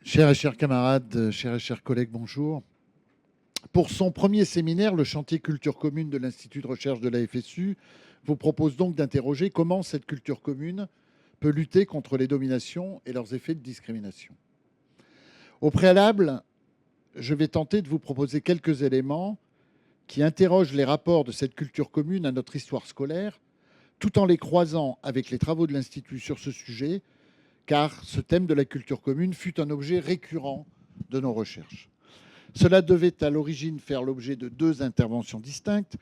Chers et chers camarades, chers et chers collègues, bonjour. Pour son premier séminaire, le chantier culture commune de l'Institut de recherche de la FSU vous propose donc d'interroger comment cette culture commune peut lutter contre les dominations et leurs effets de discrimination. Au préalable, je vais tenter de vous proposer quelques éléments qui interrogent les rapports de cette culture commune à notre histoire scolaire, tout en les croisant avec les travaux de l'Institut sur ce sujet, car ce thème de la culture commune fut un objet récurrent de nos recherches. Cela devait à l'origine faire l'objet de deux interventions distinctes.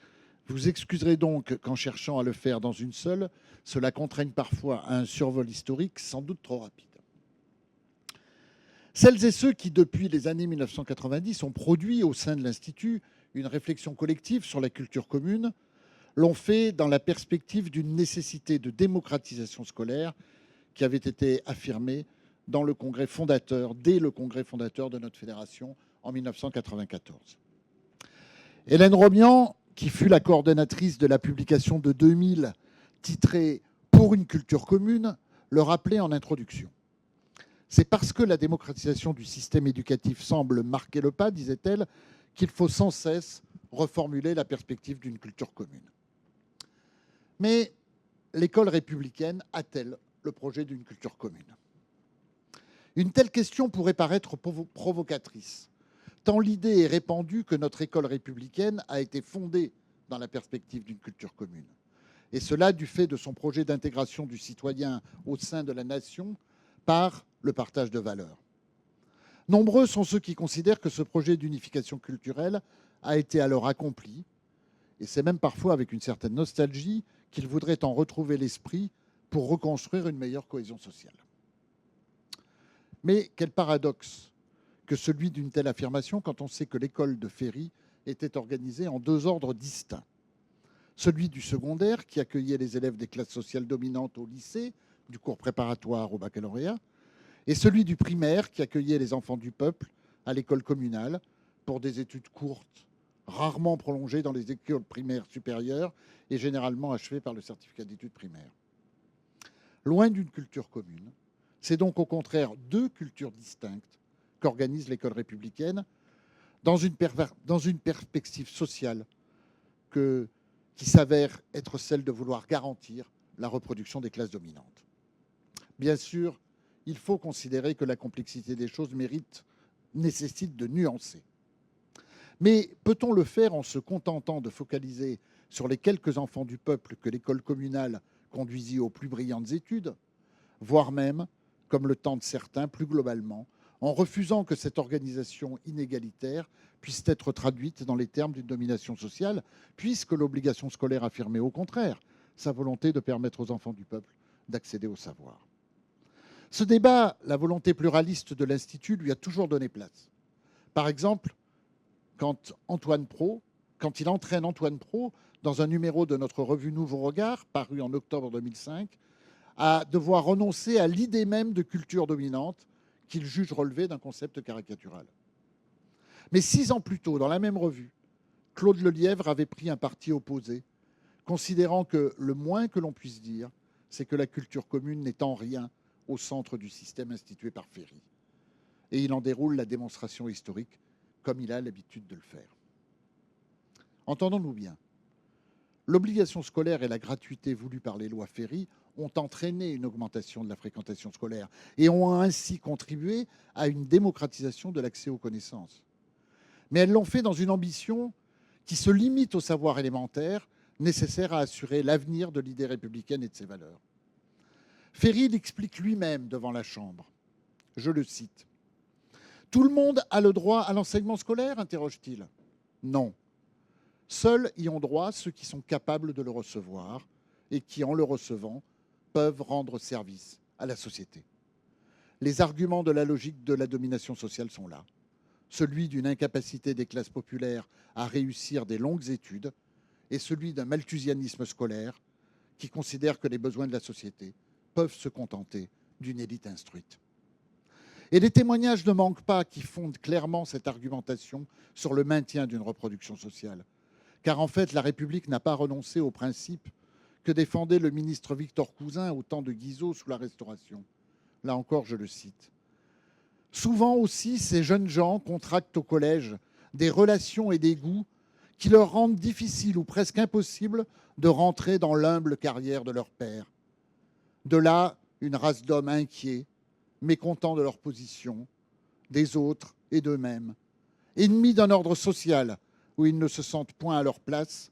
Vous excuserez donc qu'en cherchant à le faire dans une seule, cela contraigne parfois à un survol historique sans doute trop rapide. Celles et ceux qui, depuis les années 1990, ont produit au sein de l'Institut une réflexion collective sur la culture commune, l'ont fait dans la perspective d'une nécessité de démocratisation scolaire qui avait été affirmée dans le congrès fondateur, dès le congrès fondateur de notre fédération en 1994. Hélène Romian, qui fut la coordonnatrice de la publication de 2000 titrée « Pour une culture commune », le rappelait en introduction. C'est parce que la démocratisation du système éducatif semble marquer le pas, disait-elle, qu'il faut sans cesse reformuler la perspective d'une culture commune. Mais l'école républicaine a-t-elle le projet d'une culture commune? Une telle question pourrait paraître provocatrice, tant l'idée est répandue que notre école républicaine a été fondée dans la perspective d'une culture commune. Et cela du fait de son projet d'intégration du citoyen au sein de la nation par le partage de valeurs. Nombreux sont ceux qui considèrent que ce projet d'unification culturelle a été alors accompli, et c'est même parfois avec une certaine nostalgie qu'ils voudraient en retrouver l'esprit pour reconstruire une meilleure cohésion sociale. Mais quel paradoxe que celui d'une telle affirmation quand on sait que l'école de Ferry était organisée en deux ordres distincts. Celui du secondaire, qui accueillait les élèves des classes sociales dominantes au lycée, du cours préparatoire au baccalauréat, et celui du primaire, qui accueillait les enfants du peuple à l'école communale pour des études courtes, rarement prolongées dans les écoles primaires supérieures et généralement achevées par le certificat d'études primaires. Loin d'une culture commune, c'est donc au contraire deux cultures distinctes qu'organise l'école républicaine dans une perspective sociale qui s'avère être celle de vouloir garantir la reproduction des classes dominantes. Bien sûr, il faut considérer que la complexité des choses nécessite de nuancer. Mais peut-on le faire en se contentant de focaliser sur les quelques enfants du peuple que l'école communale conduisit aux plus brillantes études, voire même, comme le tentent certains plus globalement, en refusant que cette organisation inégalitaire puisse être traduite dans les termes d'une domination sociale, puisque l'obligation scolaire affirmait au contraire sa volonté de permettre aux enfants du peuple d'accéder au savoir. Ce débat, la volonté pluraliste de l'Institut lui a toujours donné place. Par exemple, quand il entraîne Antoine Pro dans un numéro de notre revue Nouveau Regard, paru en octobre 2005, à devoir renoncer à l'idée même de culture dominante qu'il juge relever d'un concept caricatural. Mais 6 ans plus tôt, dans la même revue, Claude Lelièvre avait pris un parti opposé, considérant que le moins que l'on puisse dire, c'est que la culture commune n'est en rien au centre du système institué par Ferry. Et il en déroule la démonstration historique, comme il a l'habitude de le faire. Entendons-nous bien. L'obligation scolaire et la gratuité voulues par les lois Ferry ont entraîné une augmentation de la fréquentation scolaire et ont ainsi contribué à une démocratisation de l'accès aux connaissances. Mais elles l'ont fait dans une ambition qui se limite au savoir élémentaire nécessaire à assurer l'avenir de l'idée républicaine et de ses valeurs. Ferry l'explique lui-même devant la Chambre. Je le cite. « Tout le monde a le droit à l'enseignement scolaire ?» interroge-t-il. Non. Seuls y ont droit ceux qui sont capables de le recevoir et qui, en le recevant, peuvent rendre service à la société. Les arguments de la logique de la domination sociale sont là. Celui d'une incapacité des classes populaires à réussir des longues études et celui d'un malthusianisme scolaire qui considère que les besoins de la société peuvent se contenter d'une élite instruite. Et les témoignages ne manquent pas qui fondent clairement cette argumentation sur le maintien d'une reproduction sociale. Car en fait, la République n'a pas renoncé au principe que défendait le ministre Victor Cousin au temps de Guizot sous la Restauration. Là encore, je le cite. Souvent aussi, ces jeunes gens contractent au collège des relations et des goûts qui leur rendent difficile ou presque impossible de rentrer dans l'humble carrière de leur père. De là, une race d'hommes inquiets, mécontents de leur position, des autres et d'eux-mêmes, ennemis d'un ordre social où ils ne se sentent point à leur place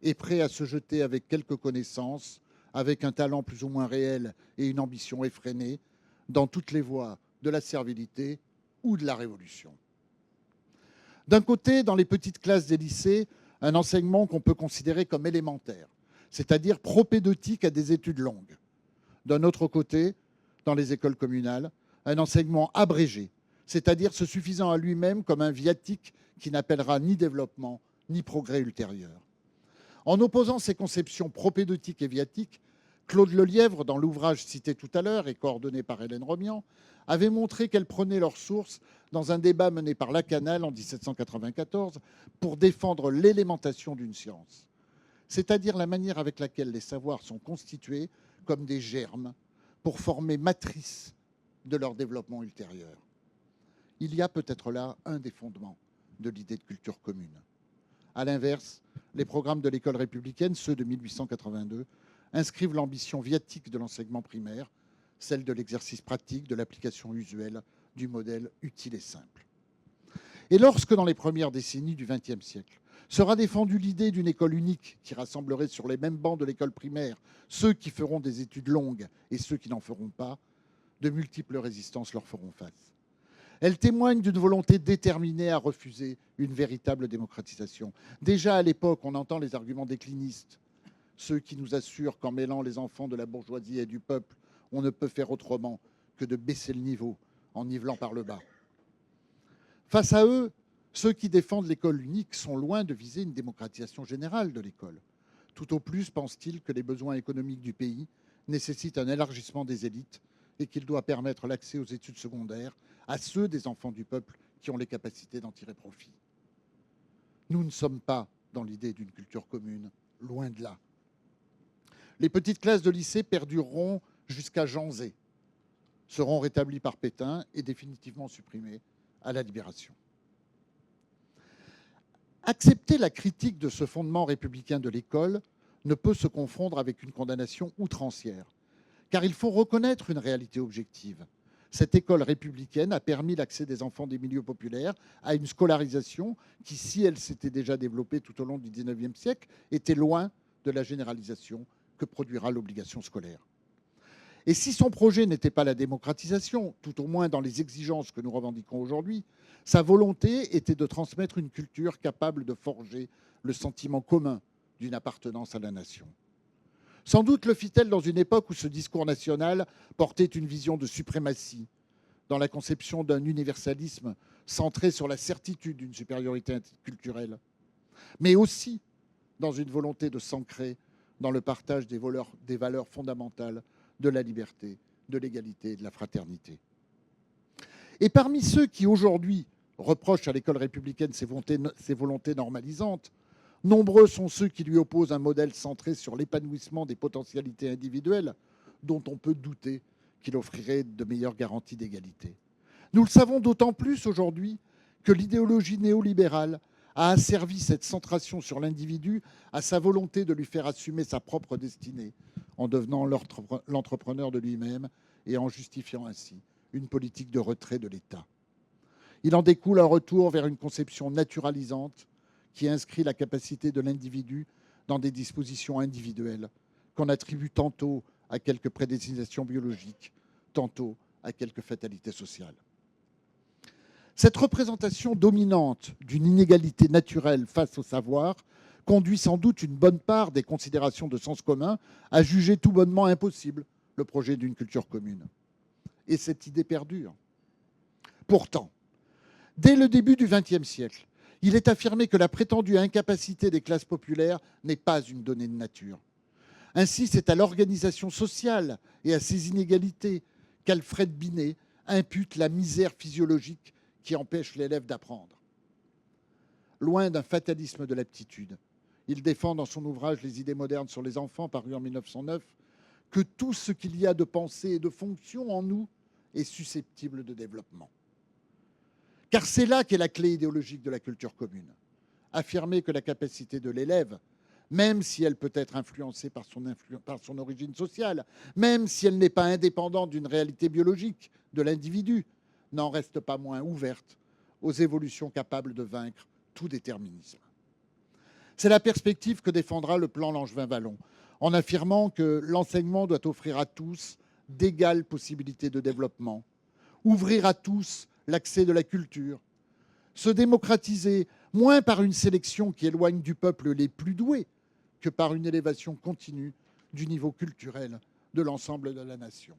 et prêts à se jeter avec quelques connaissances, avec un talent plus ou moins réel et une ambition effrénée, dans toutes les voies de la servilité ou de la révolution. D'un côté, dans les petites classes des lycées, un enseignement qu'on peut considérer comme élémentaire, c'est-à-dire propédeutique à des études longues. D'un autre côté, dans les écoles communales, un enseignement abrégé, c'est-à-dire se suffisant à lui-même comme un viatique qui n'appellera ni développement ni progrès ultérieur. En opposant ces conceptions propédeutiques et viatiques, Claude Lelièvre, dans l'ouvrage cité tout à l'heure et coordonné par Hélène Romian, avait montré qu'elles prenaient leur source dans un débat mené par Lacanal en 1794 pour défendre l'élémentation d'une science, c'est-à-dire la manière avec laquelle les savoirs sont constitués comme des germes pour former matrice de leur développement ultérieur. Il y a peut-être là un des fondements de l'idée de culture commune. A l'inverse, les programmes de l'école républicaine, ceux de 1882, inscrivent l'ambition viatique de l'enseignement primaire, celle de l'exercice pratique, de l'application usuelle, du modèle utile et simple. Et lorsque, dans les premières décennies du XXe siècle, sera défendue l'idée d'une école unique qui rassemblerait sur les mêmes bancs de l'école primaire ceux qui feront des études longues et ceux qui n'en feront pas, de multiples résistances leur feront face. Elle témoigne d'une volonté déterminée à refuser une véritable démocratisation. Déjà à l'époque, on entend les arguments déclinistes, ceux qui nous assurent qu'en mêlant les enfants de la bourgeoisie et du peuple, on ne peut faire autrement que de baisser le niveau en nivelant par le bas. Face à eux, ceux qui défendent l'école unique sont loin de viser une démocratisation générale de l'école. Tout au plus pensent-ils que les besoins économiques du pays nécessitent un élargissement des élites et qu'il doit permettre l'accès aux études secondaires à ceux des enfants du peuple qui ont les capacités d'en tirer profit. Nous ne sommes pas dans l'idée d'une culture commune, loin de là. Les petites classes de lycée perdureront jusqu'à Jean Zay, seront rétablies par Pétain et définitivement supprimées à la Libération. Accepter la critique de ce fondement républicain de l'école ne peut se confondre avec une condamnation outrancière, car il faut reconnaître une réalité objective. Cette école républicaine a permis l'accès des enfants des milieux populaires à une scolarisation qui, si elle s'était déjà développée tout au long du XIXe siècle, était loin de la généralisation que produira l'obligation scolaire. Et si son projet n'était pas la démocratisation, tout au moins dans les exigences que nous revendiquons aujourd'hui, sa volonté était de transmettre une culture capable de forger le sentiment commun d'une appartenance à la nation. Sans doute le fit-elle dans une époque où ce discours national portait une vision de suprématie, dans la conception d'un universalisme centré sur la certitude d'une supériorité culturelle, mais aussi dans une volonté de s'ancrer dans le partage des valeurs fondamentales de la liberté, de l'égalité et de la fraternité. Et parmi ceux qui aujourd'hui reprochent à l'école républicaine ses volontés normalisantes, nombreux sont ceux qui lui opposent un modèle centré sur l'épanouissement des potentialités individuelles, dont on peut douter qu'il offrirait de meilleures garanties d'égalité. Nous le savons d'autant plus aujourd'hui que l'idéologie néolibérale a asservi cette centration sur l'individu à sa volonté de lui faire assumer sa propre destinée, en devenant l'entrepreneur de lui-même et en justifiant ainsi une politique de retrait de l'État. Il en découle un retour vers une conception naturalisante qui inscrit la capacité de l'individu dans des dispositions individuelles qu'on attribue tantôt à quelques prédestinations biologiques, tantôt à quelques fatalités sociales. Cette représentation dominante d'une inégalité naturelle face au savoir conduit sans doute une bonne part des considérations de sens commun à juger tout bonnement impossible le projet d'une culture commune. Et cette idée perdure. Pourtant, dès le début du XXe siècle, il est affirmé que la prétendue incapacité des classes populaires n'est pas une donnée de nature. Ainsi, c'est à l'organisation sociale et à ses inégalités qu'Alfred Binet impute la misère physiologique qui empêche l'élève d'apprendre. Loin d'un fatalisme de l'aptitude, il défend dans son ouvrage Les idées modernes sur les enfants, paru en 1909, que tout ce qu'il y a de pensée et de fonction en nous est susceptible de développement. Car c'est là qu'est la clé idéologique de la culture commune. Affirmer que la capacité de l'élève, même si elle peut être influencée par son origine sociale, même si elle n'est pas indépendante d'une réalité biologique de l'individu, n'en reste pas moins ouverte aux évolutions capables de vaincre tout déterminisme. C'est la perspective que défendra le plan Langevin-Wallon, en affirmant que l'enseignement doit offrir à tous d'égales possibilités de développement, ouvrir à tous l'accès de la culture, se démocratiser moins par une sélection qui éloigne du peuple les plus doués que par une élévation continue du niveau culturel de l'ensemble de la nation.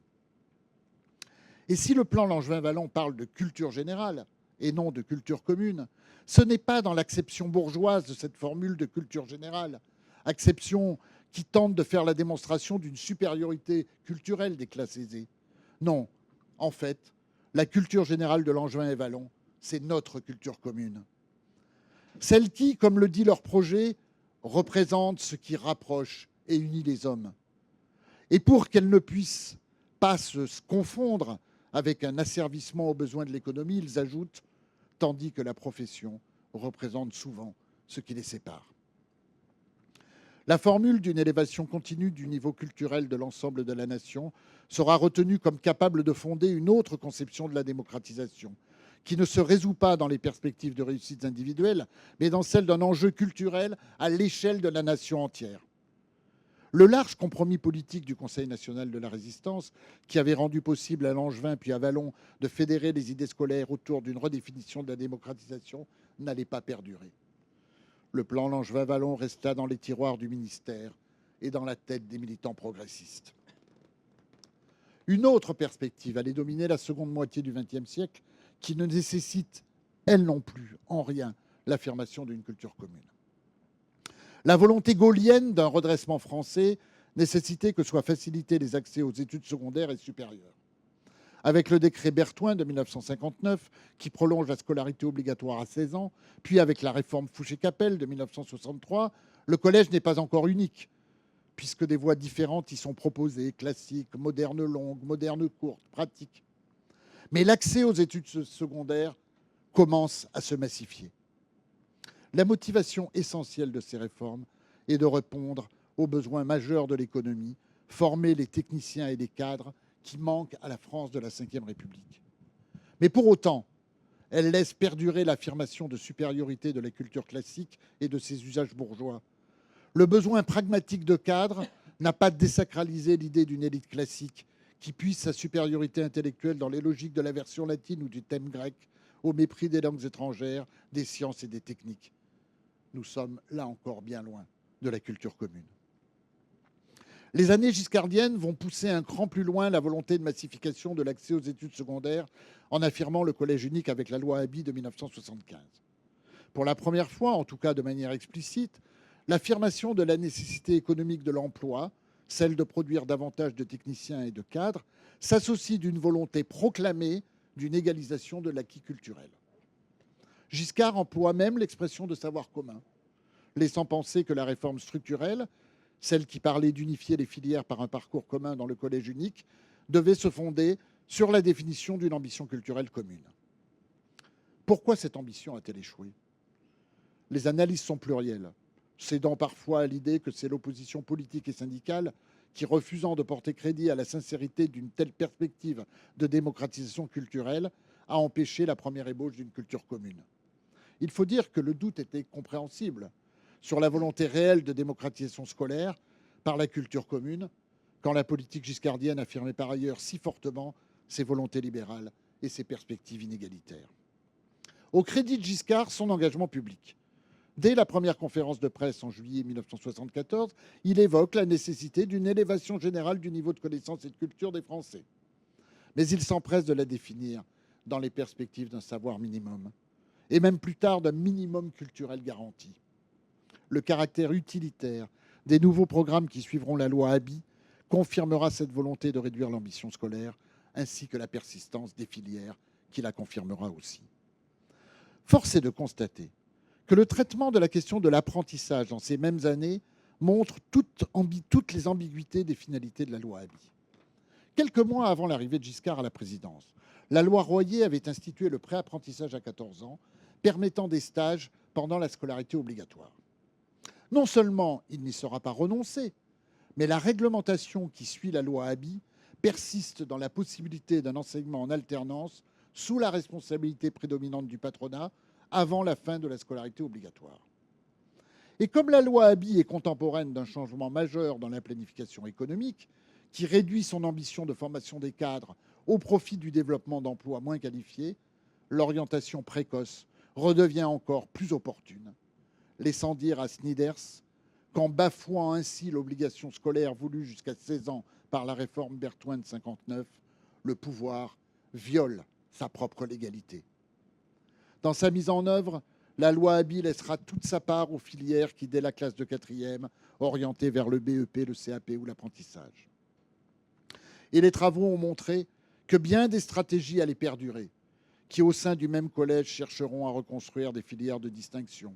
Et si le plan Langevin-Wallon parle de culture générale et non de culture commune, ce n'est pas dans l'acception bourgeoise de cette formule de culture générale, acception qui tente de faire la démonstration d'une supériorité culturelle des classes aisées. Non, en fait, la culture générale de Langevin et Wallon, c'est notre culture commune. Celle qui, comme le dit leur projet, représente ce qui rapproche et unit les hommes. Et pour qu'elle ne puisse pas se confondre avec un asservissement aux besoins de l'économie, ils ajoutent « tandis que la profession représente souvent ce qui les sépare ». La formule d'une élévation continue du niveau culturel de l'ensemble de la nation sera retenue comme capable de fonder une autre conception de la démocratisation, qui ne se résout pas dans les perspectives de réussites individuelles, mais dans celle d'un enjeu culturel à l'échelle de la nation entière. Le large compromis politique du Conseil national de la Résistance, qui avait rendu possible à Langevin puis à Wallon de fédérer les idées scolaires autour d'une redéfinition de la démocratisation, n'allait pas perdurer. Le plan Langevin-Wallon resta dans les tiroirs du ministère et dans la tête des militants progressistes. Une autre perspective allait dominer la seconde moitié du XXe siècle, qui ne nécessite, elle non plus, en rien, l'affirmation d'une culture commune. La volonté gaulienne d'un redressement français nécessitait que soient facilités les accès aux études secondaires et supérieures. Avec le décret Berthoin de 1959, qui prolonge la scolarité obligatoire à 16 ans, puis avec la réforme Fouché-Capel de 1963, le collège n'est pas encore unique, puisque des voies différentes y sont proposées, classiques, modernes longues, modernes courtes, pratiques. Mais l'accès aux études secondaires commence à se massifier. La motivation essentielle de ces réformes est de répondre aux besoins majeurs de l'économie, former les techniciens et les cadres qui manquent à la France de la Ve République. Mais pour autant, elle laisse perdurer l'affirmation de supériorité de la culture classique et de ses usages bourgeois. Le besoin pragmatique de cadres n'a pas désacralisé l'idée d'une élite classique qui puise sa supériorité intellectuelle dans les logiques de la version latine ou du thème grec, au mépris des langues étrangères, des sciences et des techniques. Nous sommes là encore bien loin de la culture commune. Les années giscardiennes vont pousser un cran plus loin la volonté de massification de l'accès aux études secondaires en affirmant le collège unique avec la loi Haby de 1975. Pour la première fois, en tout cas de manière explicite, l'affirmation de la nécessité économique de l'emploi, celle de produire davantage de techniciens et de cadres, s'associe d'une volonté proclamée d'une égalisation de l'acquis culturel. Giscard emploie même l'expression de savoir commun, laissant penser que la réforme structurelle, celle qui parlait d'unifier les filières par un parcours commun dans le collège unique, devait se fonder sur la définition d'une ambition culturelle commune. Pourquoi cette ambition a-t-elle échoué? Les analyses sont plurielles, cédant parfois à l'idée que c'est l'opposition politique et syndicale qui, refusant de porter crédit à la sincérité d'une telle perspective de démocratisation culturelle, a empêché la première ébauche d'une culture commune. Il faut dire que le doute était compréhensible sur la volonté réelle de démocratisation scolaire par la culture commune, quand la politique giscardienne affirmait par ailleurs si fortement ses volontés libérales et ses perspectives inégalitaires. Au crédit de Giscard, son engagement public. Dès la première conférence de presse en juillet 1974, il évoque la nécessité d'une élévation générale du niveau de connaissance et de culture des Français. Mais il s'empresse de la définir dans les perspectives d'un savoir minimum, et même plus tard d'un minimum culturel garanti. Le caractère utilitaire des nouveaux programmes qui suivront la loi Haby confirmera cette volonté de réduire l'ambition scolaire, ainsi que la persistance des filières qui la confirmera aussi. Force est de constater que le traitement de la question de l'apprentissage dans ces mêmes années montre toutes les ambiguïtés des finalités de la loi Haby. Quelques mois avant l'arrivée de Giscard à la présidence, la loi Royer avait institué le préapprentissage à 14 ans, permettant des stages pendant la scolarité obligatoire. Non seulement il n'y sera pas renoncé, mais la réglementation qui suit la loi Abi persiste dans la possibilité d'un enseignement en alternance sous la responsabilité prédominante du patronat avant la fin de la scolarité obligatoire. Et comme la loi Abi est contemporaine d'un changement majeur dans la planification économique, qui réduit son ambition de formation des cadres au profit du développement d'emplois moins qualifiés, l'orientation précoce redevient encore plus opportune, laissant dire à Snyders qu'en bafouant ainsi l'obligation scolaire voulue jusqu'à 16 ans par la réforme Berthoin de 59, le pouvoir viole sa propre légalité. Dans sa mise en œuvre, la loi Abi laissera toute sa part aux filières qui, dès la classe de quatrième, orientées vers le BEP, le CAP ou l'apprentissage. Et les travaux ont montré que bien des stratégies allaient perdurer, qui au sein du même collège chercheront à reconstruire des filières de distinction.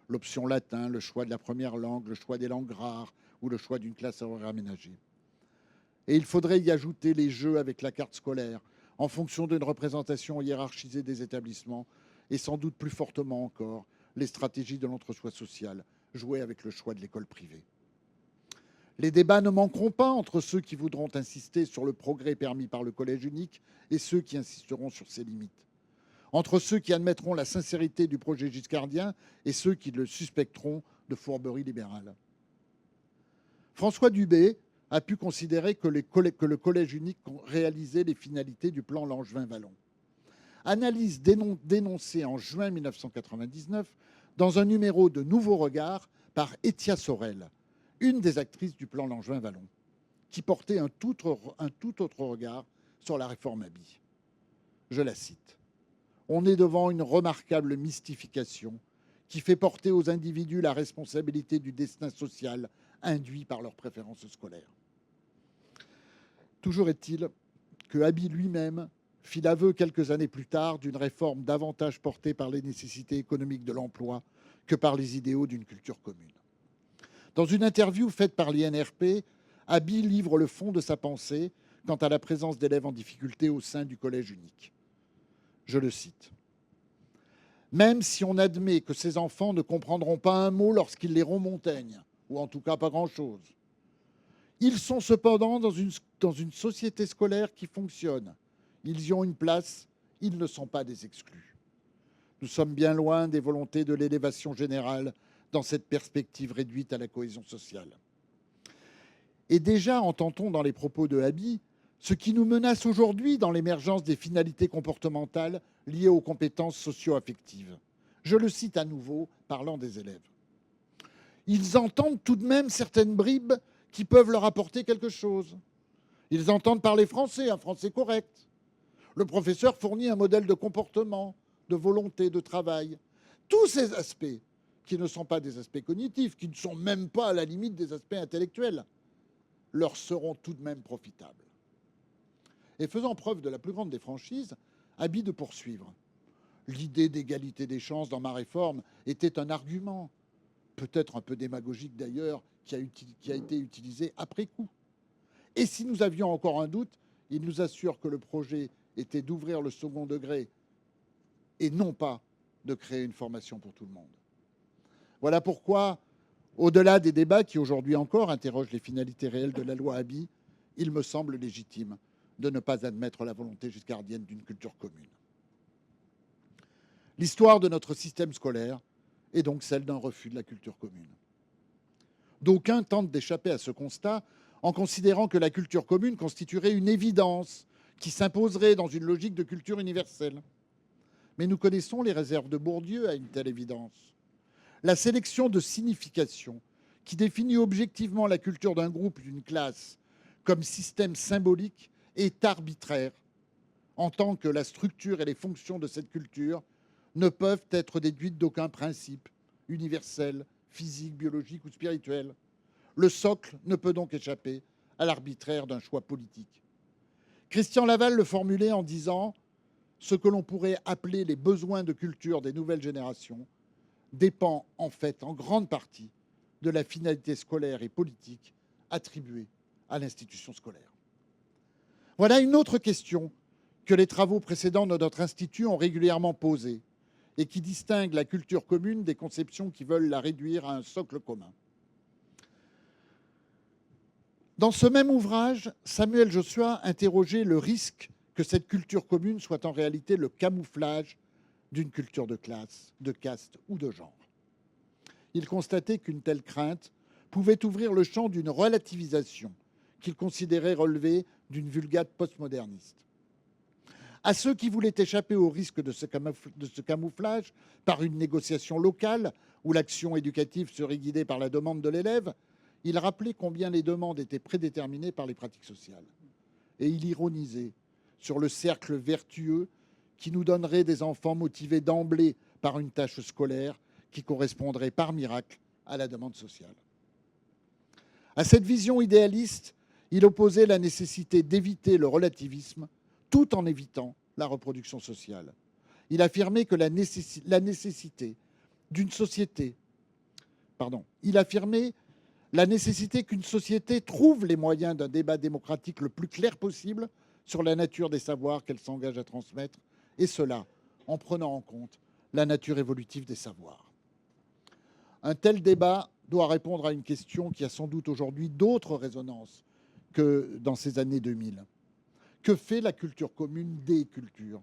L'option latin, le choix de la première langue, le choix des langues rares ou le choix d'une classe horaire aménagée. Et il faudrait y ajouter les jeux avec la carte scolaire, en fonction d'une représentation hiérarchisée des établissements, et sans doute plus fortement encore, les stratégies de l'entre-soi social, jouées avec le choix de l'école privée. Les débats ne manqueront pas entre ceux qui voudront insister sur le progrès permis par le collège unique et ceux qui insisteront sur ses limites. Entre ceux qui admettront la sincérité du projet giscardien et ceux qui le suspecteront de fourberie libérale. François Dubé a pu considérer que le collège unique réalisait les finalités du plan Langevin-Wallon. Analyse dénoncée en juin 1999 dans un numéro de Nouveau Regard par Étia Sorel, une des actrices du plan Langevin-Wallon, qui portait un tout autre regard sur la réforme Abi. Je la cite. « On est devant une remarquable mystification qui fait porter aux individus la responsabilité du destin social induit par leurs préférences scolaires. » Toujours est-il que Abi lui-même fit l'aveu quelques années plus tard d'une réforme davantage portée par les nécessités économiques de l'emploi que par les idéaux d'une culture commune. Dans une interview faite par l'INRP, Abi livre le fond de sa pensée quant à la présence d'élèves en difficulté au sein du collège unique. Je le cite. « Même si on admet que ces enfants ne comprendront pas un mot lorsqu'ils liront Montaigne, ou en tout cas pas grand-chose, ils sont cependant dans une société scolaire qui fonctionne. Ils y ont une place, ils ne sont pas des exclus. Nous sommes bien loin des volontés de l'élévation générale dans cette perspective réduite à la cohésion sociale. » Et déjà entend-on dans les propos de Abi ce qui nous menace aujourd'hui dans l'émergence des finalités comportementales liées aux compétences socio-affectives. Je le cite à nouveau, parlant des élèves. Ils entendent tout de même certaines bribes qui peuvent leur apporter quelque chose. Ils entendent parler français, un français correct. Le professeur fournit un modèle de comportement, de volonté, de travail. Tous ces aspects, qui ne sont pas des aspects cognitifs, qui ne sont même pas à la limite des aspects intellectuels, leur seront tout de même profitables. Et faisant preuve de la plus grande des franchises, Abi de poursuivre. L'idée d'égalité des chances dans ma réforme était un argument, peut-être un peu démagogique d'ailleurs, qui a été utilisé après coup. Et si nous avions encore un doute, il nous assure que le projet était d'ouvrir le second degré et non pas de créer une formation pour tout le monde. Voilà pourquoi, au-delà des débats qui aujourd'hui encore interrogent les finalités réelles de la loi Abi, il me semble légitime de ne pas admettre la volonté giscardienne d'une culture commune. L'histoire de notre système scolaire est donc celle d'un refus de la culture commune. D'aucuns tentent d'échapper à ce constat en considérant que la culture commune constituerait une évidence qui s'imposerait dans une logique de culture universelle. Mais nous connaissons les réserves de Bourdieu à une telle évidence. La sélection de signification qui définit objectivement la culture d'un groupe ou d'une classe comme système symbolique est arbitraire, en tant que la structure et les fonctions de cette culture ne peuvent être déduites d'aucun principe universel, physique, biologique ou spirituel. Le socle ne peut donc échapper à l'arbitraire d'un choix politique. Christian Laval le formulait en disant « Ce que l'on pourrait appeler les besoins de culture des nouvelles générations dépend en fait en grande partie de la finalité scolaire et politique attribuée à l'institution scolaire. » Voilà une autre question que les travaux précédents de notre institut ont régulièrement posée et qui distingue la culture commune des conceptions qui veulent la réduire à un socle commun. Dans ce même ouvrage, Samuel Joshua interrogeait le risque que cette culture commune soit en réalité le camouflage d'une culture de classe, de caste ou de genre. Il constatait qu'une telle crainte pouvait ouvrir le champ d'une relativisation qu'il considérait relever d'une vulgate postmoderniste. À ceux qui voulaient échapper au risque de ce camouflage par une négociation locale où l'action éducative serait guidée par la demande de l'élève, il rappelait combien les demandes étaient prédéterminées par les pratiques sociales. Et il ironisait sur le cercle vertueux qui nous donnerait des enfants motivés d'emblée par une tâche scolaire qui correspondrait par miracle à la demande sociale. À cette vision idéaliste, il opposait la nécessité d'éviter le relativisme tout en évitant la reproduction sociale. Il affirmait que la nécessité qu'une société trouve les moyens d'un débat démocratique le plus clair possible sur la nature des savoirs qu'elle s'engage à transmettre, et cela en prenant en compte la nature évolutive des savoirs. Un tel débat doit répondre à une question qui a sans doute aujourd'hui d'autres résonances que dans ces années 2000. Que fait la culture commune des cultures ?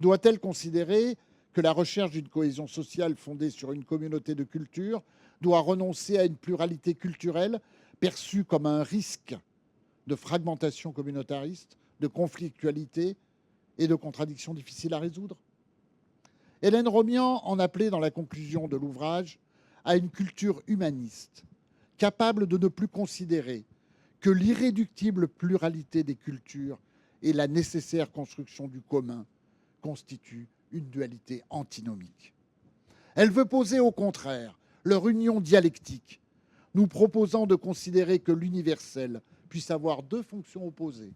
Doit-elle considérer que la recherche d'une cohésion sociale fondée sur une communauté de cultures doit renoncer à une pluralité culturelle perçue comme un risque de fragmentation communautariste, de conflictualité et de contradictions difficiles à résoudre ? Hélène Romian en appelait dans la conclusion de l'ouvrage à une culture humaniste, capable de ne plus considérer que l'irréductible pluralité des cultures et la nécessaire construction du commun constituent une dualité antinomique. Elle veut poser au contraire leur union dialectique, nous proposant de considérer que l'universel puisse avoir deux fonctions opposées.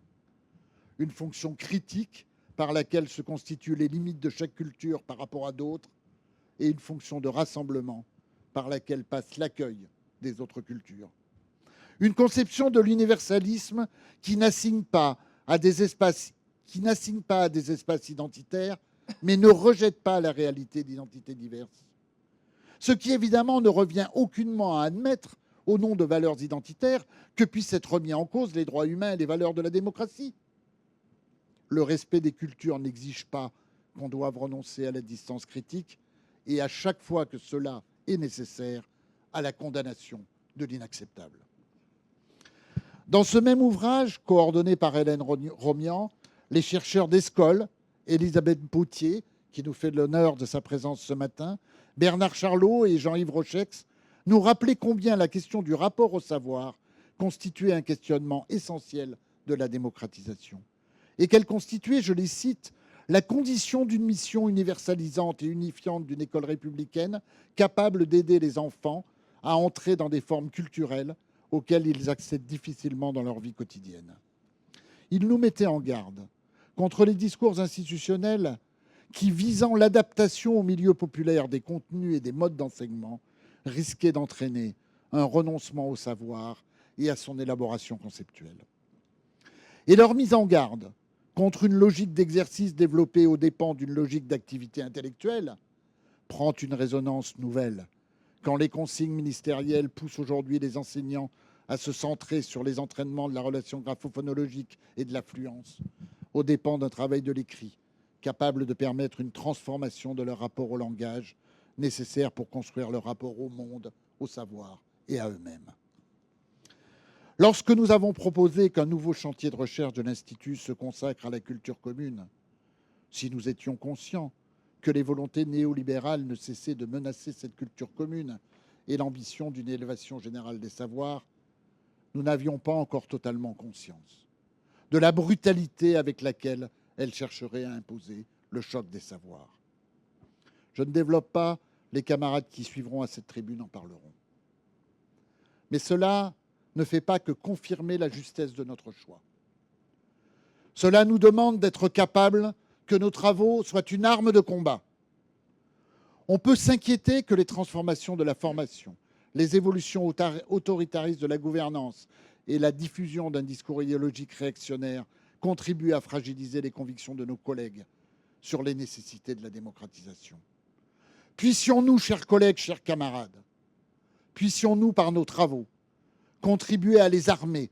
Une fonction critique par laquelle se constituent les limites de chaque culture par rapport à d'autres, et une fonction de rassemblement par laquelle passe l'accueil des autres cultures. Une conception de l'universalisme qui n'assigne pas à des espaces identitaires, mais ne rejette pas la réalité d'identités diverses. Ce qui évidemment ne revient aucunement à admettre, au nom de valeurs identitaires, que puissent être remis en cause les droits humains et les valeurs de la démocratie. Le respect des cultures n'exige pas qu'on doive renoncer à la distance critique et à chaque fois que cela est nécessaire, à la condamnation de l'inacceptable. Dans ce même ouvrage, coordonné par Hélène Romian, les chercheurs d'Escole, Elisabeth Potier, qui nous fait l'honneur de sa présence ce matin, Bernard Charlot et Jean-Yves Rochex, nous rappelaient combien la question du rapport au savoir constituait un questionnement essentiel de la démocratisation. Et qu'elle constituait, je les cite, la condition d'une mission universalisante et unifiante d'une école républicaine capable d'aider les enfants à entrer dans des formes culturelles auxquelles ils accèdent difficilement dans leur vie quotidienne. Il nous mettait en garde contre les discours institutionnels qui, visant l'adaptation au milieu populaire des contenus et des modes d'enseignement, risquaient d'entraîner un renoncement au savoir et à son élaboration conceptuelle. Et leur mise en garde contre une logique d'exercice développée aux dépens d'une logique d'activité intellectuelle prend une résonance nouvelle quand les consignes ministérielles poussent aujourd'hui les enseignants à se centrer sur les entraînements de la relation graphophonologique et de l'affluence, aux dépens d'un travail de l'écrit, capable de permettre une transformation de leur rapport au langage, nécessaire pour construire leur rapport au monde, au savoir et à eux-mêmes. Lorsque nous avons proposé qu'un nouveau chantier de recherche de l'Institut se consacre à la culture commune, si nous étions conscients que les volontés néolibérales ne cessaient de menacer cette culture commune et l'ambition d'une élévation générale des savoirs, nous n'avions pas encore totalement conscience de la brutalité avec laquelle elles chercheraient à imposer le choc des savoirs. Je ne développe pas, les camarades qui suivront à cette tribune en parleront. Mais cela ne fait pas que confirmer la justesse de notre choix. Cela nous demande d'être capables que nos travaux soient une arme de combat. On peut s'inquiéter que les transformations de la formation, les évolutions autoritaristes de la gouvernance et la diffusion d'un discours idéologique réactionnaire contribuent à fragiliser les convictions de nos collègues sur les nécessités de la démocratisation. Puissions-nous, chers collègues, chers camarades, puissions-nous, par nos travaux, contribuer à les armer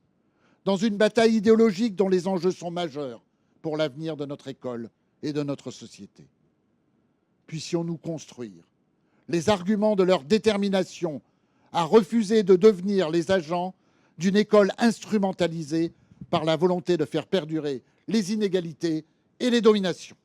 dans une bataille idéologique dont les enjeux sont majeurs pour l'avenir de notre école et de notre société. Puissions-nous construire les arguments de leur détermination à refuser de devenir les agents d'une école instrumentalisée par la volonté de faire perdurer les inégalités et les dominations.